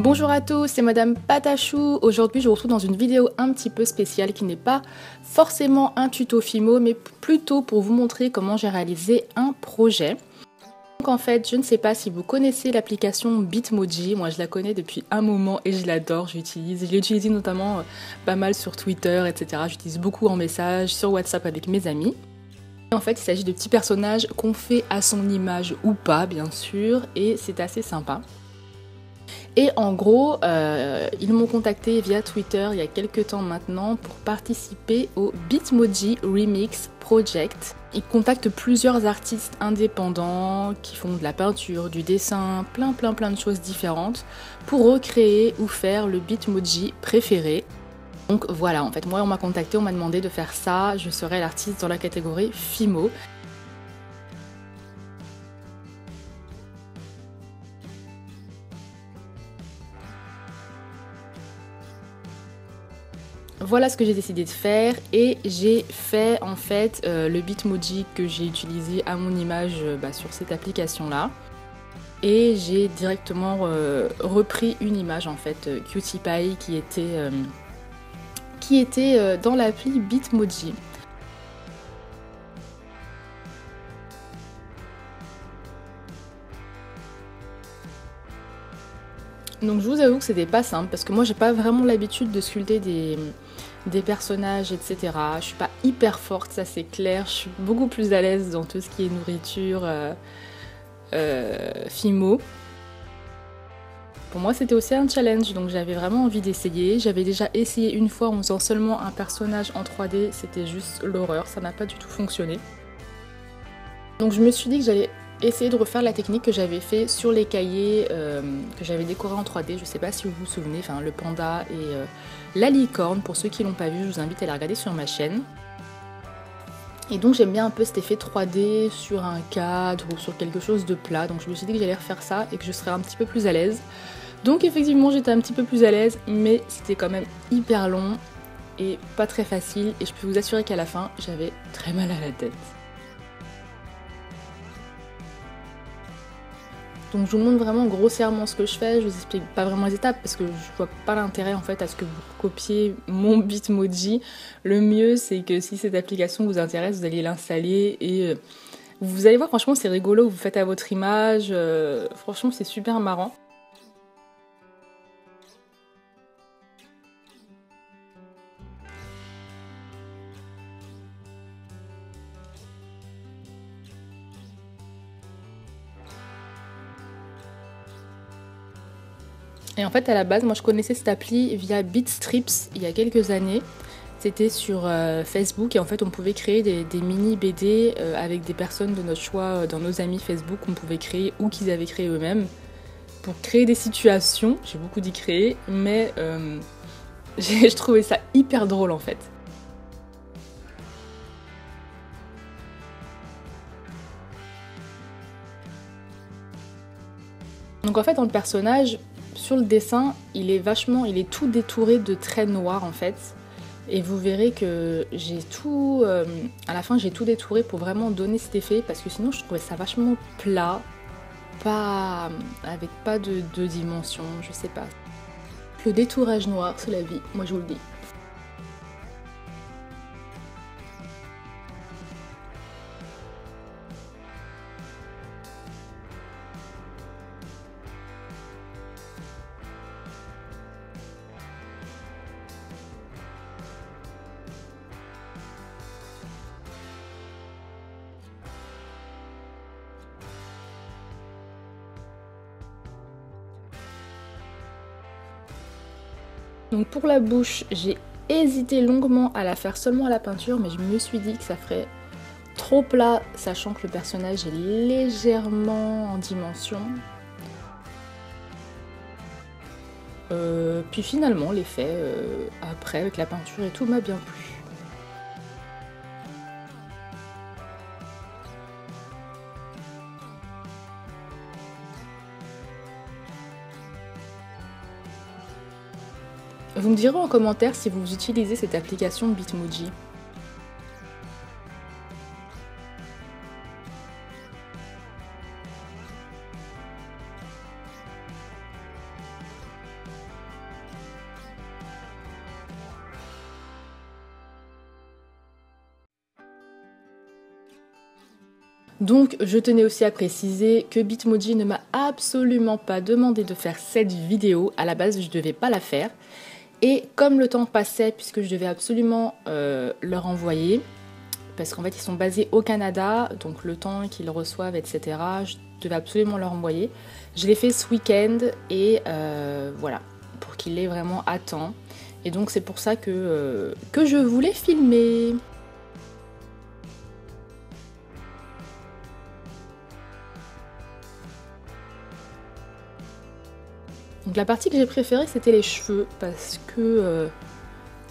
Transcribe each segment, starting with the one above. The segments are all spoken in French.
Bonjour à tous, c'est Madame Patachou. Aujourd'hui, je vous retrouve dans une vidéo un petit peu spéciale qui n'est pas forcément un tuto Fimo, mais plutôt pour vous montrer comment j'ai réalisé un projet. Donc en fait, je ne sais pas si vous connaissez l'application Bitmoji. Moi, je la connais depuis un moment et je l'adore. Je l'ai utilisée notamment pas mal sur Twitter, etc. J'utilise beaucoup en message, sur WhatsApp avec mes amis. En fait, il s'agit de petits personnages qu'on fait à son image ou pas, bien sûr, et c'est assez sympa. Et en gros, ils m'ont contacté via Twitter il y a quelques temps maintenant pour participer au Bitmoji Remix Project. Ils contactent plusieurs artistes indépendants qui font de la peinture, du dessin, plein de choses différentes pour recréer ou faire le Bitmoji préféré. Donc voilà, en fait, moi on m'a contacté, on m'a demandé de faire ça, je serai l'artiste dans la catégorie Fimo. Voilà ce que j'ai décidé de faire et j'ai fait en fait le Bitmoji que j'ai utilisé à mon image sur cette application là. Et j'ai directement repris une image en fait Cutie Pie qui était dans l'appli Bitmoji. Donc je vous avoue que c'était pas simple parce que moi j'ai pas vraiment l'habitude de sculpter des personnages, etc. Je suis pas hyper forte, ça c'est clair. Je suis beaucoup plus à l'aise dans tout ce qui est nourriture, Fimo. Pour moi c'était aussi un challenge, donc j'avais vraiment envie d'essayer. J'avais déjà essayé une fois en faisant seulement un personnage en 3D, c'était juste l'horreur, ça n'a pas du tout fonctionné. Donc je me suis dit que j'allais essayer de refaire la technique que j'avais fait sur les cahiers que j'avais décoré en 3D. Je sais pas si vous vous souvenez, enfin le panda et la licorne. Pour ceux qui l'ont pas vu, je vous invite à les regarder sur ma chaîne. Et donc j'aime bien un peu cet effet 3D sur un cadre ou sur quelque chose de plat. Donc je me suis dit que j'allais refaire ça et que je serais un petit peu plus à l'aise. Donc effectivement j'étais un petit peu plus à l'aise, mais c'était quand même hyper long et pas très facile. Et je peux vous assurer qu'à la fin, j'avais très mal à la tête. Donc je vous montre vraiment grossièrement ce que je fais, je vous explique pas vraiment les étapes parce que je vois pas l'intérêt en fait à ce que vous copiez mon Bitmoji. Le mieux c'est que si cette application vous intéresse, vous allez l'installer et vous allez voir, franchement c'est rigolo, vous faites à votre image, franchement c'est super marrant. Et en fait à la base moi je connaissais cette appli via Bitstrips il y a quelques années. C'était sur Facebook et en fait on pouvait créer des mini BD avec des personnes de notre choix dans nos amis Facebook qu'on pouvait créer ou qu'ils avaient créé eux-mêmes pour créer des situations. J'ai beaucoup dit créer, mais je trouvais ça hyper drôle en fait. Donc en fait dans le personnage, sur le dessin, il est tout détouré de traits noirs en fait. Et vous verrez que j'ai tout, à la fin j'ai tout détouré pour vraiment donner cet effet parce que sinon je trouvais ça vachement plat, avec pas de dimension, je sais pas. Le détourage noir c'est la vie, moi je vous le dis. Donc pour la bouche, j'ai hésité longuement à la faire seulement à la peinture, mais je me suis dit que ça ferait trop plat, sachant que le personnage est légèrement en dimension. Puis finalement, l'effet après avec la peinture et tout m'a bien plu. Vous me direz en commentaire si vous utilisez cette application Bitmoji. Donc je tenais aussi à préciser que Bitmoji ne m'a absolument pas demandé de faire cette vidéo. À la base, je ne devais pas la faire. Et comme le temps passait, puisque je devais absolument leur envoyer, parce qu'en fait ils sont basés au Canada, donc le temps qu'ils reçoivent, etc., je devais absolument leur envoyer. Je l'ai fait ce week-end et voilà, pour qu'il l'ait vraiment à temps. Et donc c'est pour ça que je voulais filmer. Donc la partie que j'ai préférée, c'était les cheveux, parce que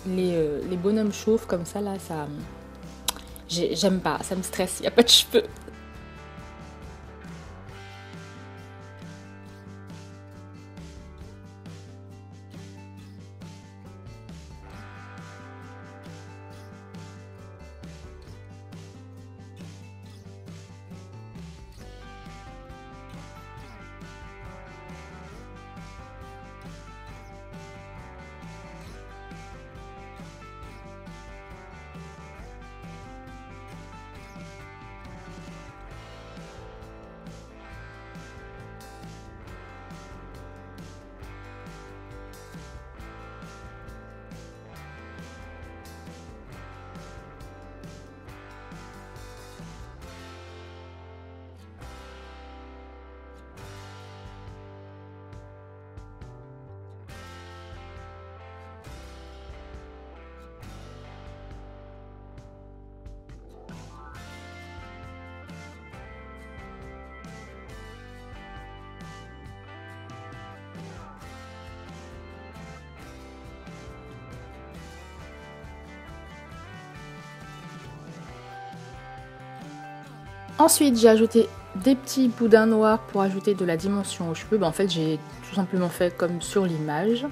les bonhommes chauves comme ça, là, ça... J'aime pas, ça me stresse, il n'y a pas de cheveux. Ensuite, j'ai ajouté des petits boudins noirs pour ajouter de la dimension aux cheveux. En fait, j'ai tout simplement fait comme sur l'image.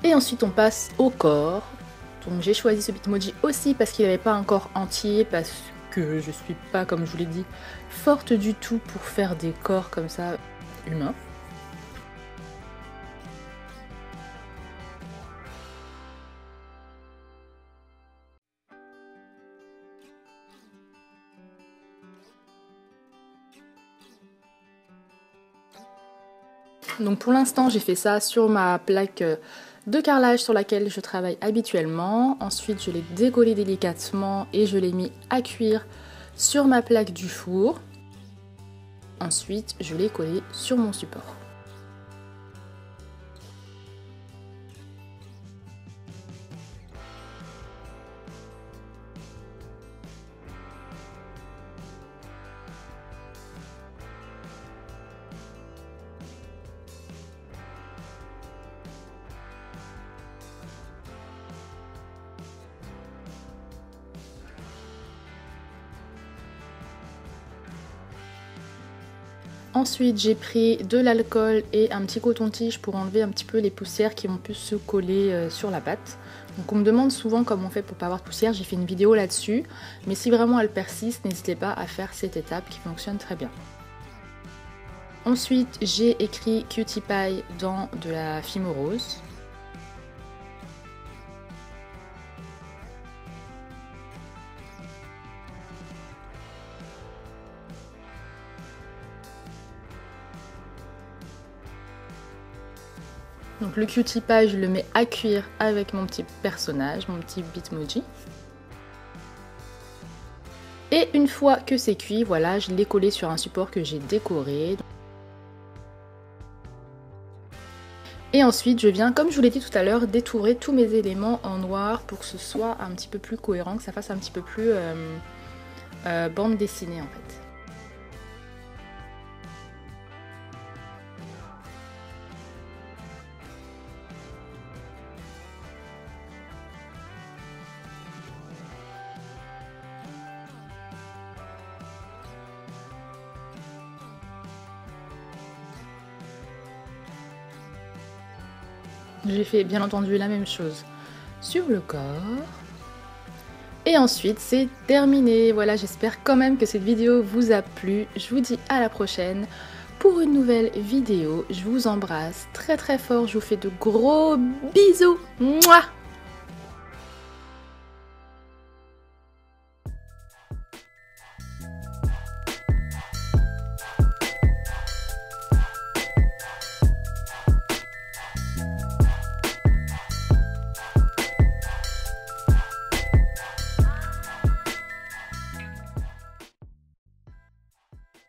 Et ensuite, on passe au corps. Donc, j'ai choisi ce Bitmoji aussi parce qu'il n'avait pas un corps entier, parce que je suis pas, comme je vous l'ai dit, forte du tout pour faire des corps comme ça humains. Donc pour l'instant, j'ai fait ça sur ma plaque de carrelage sur laquelle je travaille habituellement. Ensuite, je l'ai décollé délicatement et je l'ai mis à cuire sur ma plaque du four. Ensuite, je l'ai collé sur mon support. Ensuite, j'ai pris de l'alcool et un petit coton-tige pour enlever un petit peu les poussières qui ont pu se coller sur la pâte. Donc on me demande souvent comment on fait pour pas avoir de poussière, j'ai fait une vidéo là-dessus. Mais si vraiment elle persiste, n'hésitez pas à faire cette étape qui fonctionne très bien. Ensuite, j'ai écrit Cutie Pie dans de la Fimo rose. Donc le Cutie Pie, je le mets à cuire avec mon petit personnage, mon petit Bitmoji. Et une fois que c'est cuit, voilà, je l'ai collé sur un support que j'ai décoré. Et ensuite, je viens, comme je vous l'ai dit tout à l'heure, détourer tous mes éléments en noir pour que ce soit un petit peu plus cohérent, que ça fasse un petit peu plus bande dessinée en fait. J'ai fait bien entendu la même chose sur le corps. Et ensuite c'est terminé. Voilà, j'espère quand même que cette vidéo vous a plu. Je vous dis à la prochaine pour une nouvelle vidéo. Je vous embrasse très très fort. Je vous fais de gros bisous. Mouah!